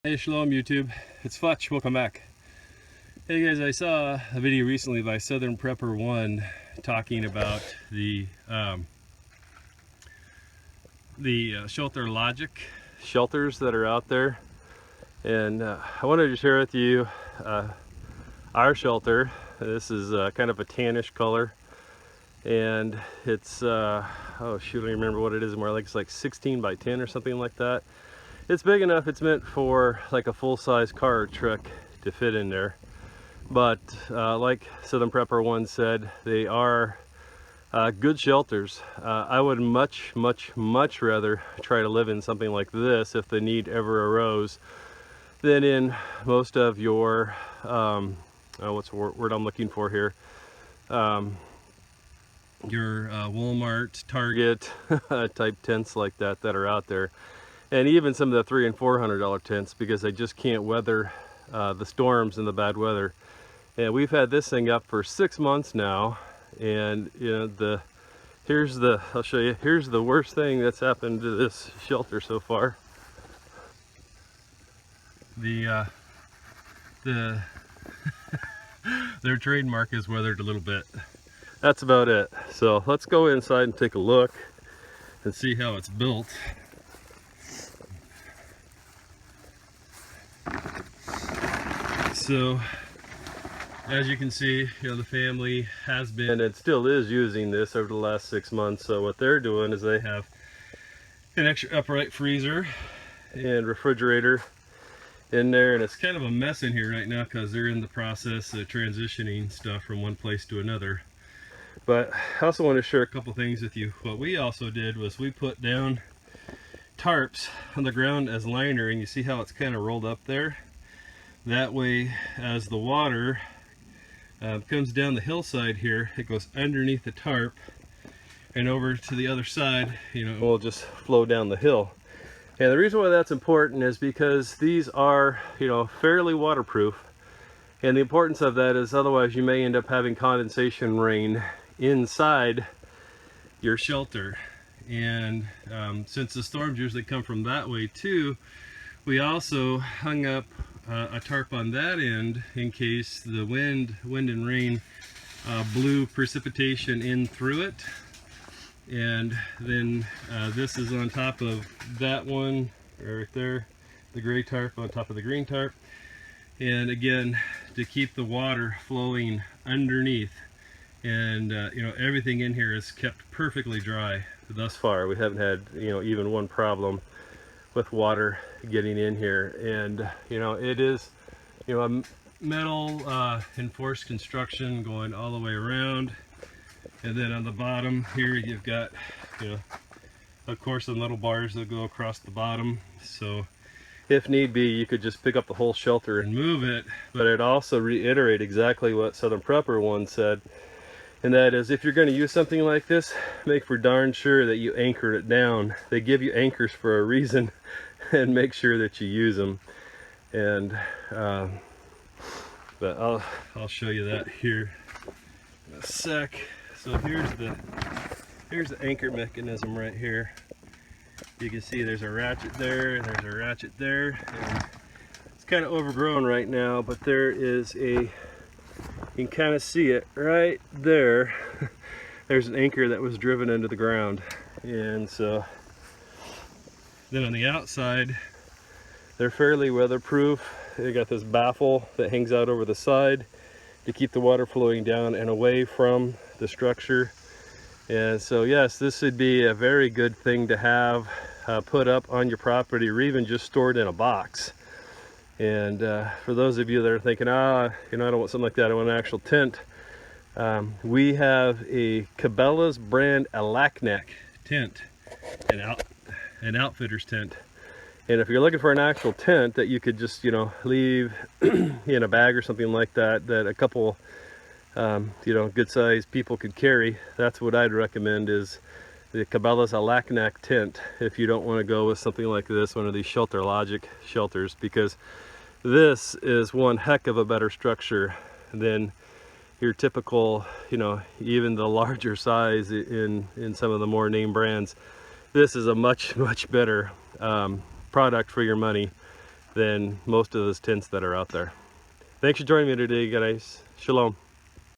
Hey, shalom YouTube, it's Futch, welcome back. Hey guys, I saw a video recently by Southern Prepper 1 talking about the ShelterLogic shelters that are out there, and I wanted to share with you our shelter. This is kind of a tannish color, and it's oh shoot, I don't remember what it is more, like it's like 16 by 10 or something like that. It's big enough, it's meant for like a full-size car or truck to fit in there. But like Southern Prepper 1 said, they are good shelters. I would much rather try to live in something like this if the need ever arose than in most of your, what's the word I'm looking for here? Your Walmart, Target type tents like that are out there. And even some of the $300 and $400 tents, because they just can't weather the storms and the bad weather. And we've had this thing up for 6 months now, and you know, I'll show you, here's the worst thing that's happened to this shelter so far. Their trademark is weathered a little bit. That's about it. So let's go inside and take a look and see how it's built. So, as you can see, you know, the family has been and still is using this over the last 6 months. So what they're doing is they have an extra upright freezer and refrigerator in there, and it's kind of a mess in here right now because they're in the process of transitioning stuff from one place to another. But I also want to share a couple things with you. What we also did was we put down tarps on the ground as liner, and you see how it's kind of rolled up there? That way, as the water comes down the hillside here, it goes underneath the tarp and over to the other side, you know, it will just flow down the hill. And the reason why that's important is because these are, you know, fairly waterproof. And the importance of that is otherwise you may end up having condensation rain inside your shelter. And since the storms usually come from that way too, we also hung up a tarp on that end in case the wind and rain blew precipitation in through it. And then this is on top of that one right there, the gray tarp on top of the green tarp. And again, to keep the water flowing underneath. And you know, everything in here is kept perfectly dry thus far. We haven't had, you know, even one problem with water getting in here. And you know, it is, you know, a metal enforced construction going all the way around. And then on the bottom here you've got, you know, of course, some little bars that go across the bottom, so if need be you could just pick up the whole shelter and move it. But I'd also reiterate exactly what Southern Prepper 1 said, and that is, if you're going to use something like this, make for darn sure that you anchor it down. They give you anchors for a reason, and make sure that you use them. And but I'll show you that here in a sec. So here's the anchor mechanism right here. You can see there's a ratchet there and there's a ratchet there, and it's kind of overgrown right now, but there is a, you can kind of see it right there. There's an anchor that was driven into the ground. And so then on the outside, they're fairly weatherproof. They got this baffle that hangs out over the side to keep the water flowing down and away from the structure. And so yes, this would be a very good thing to have put up on your property, or even just stored in a box. And for those of you that are thinking, you know, I don't want something like that, I want an actual tent, we have a Cabela's brand Alaknek tent, an outfitter's tent. And if you're looking for an actual tent that you could just, you know, leave in a bag or something like that, that a couple you know, good sized people could carry, that's what I'd recommend, is the Cabela's Alaknek tent, if you don't want to go with something like this, one of these ShelterLogic shelters, because this is one heck of a better structure than your typical, you know, even the larger size in some of the more name brands. This is a much better product for your money than most of those tents that are out there. Thanks for joining me today, guys. Shalom.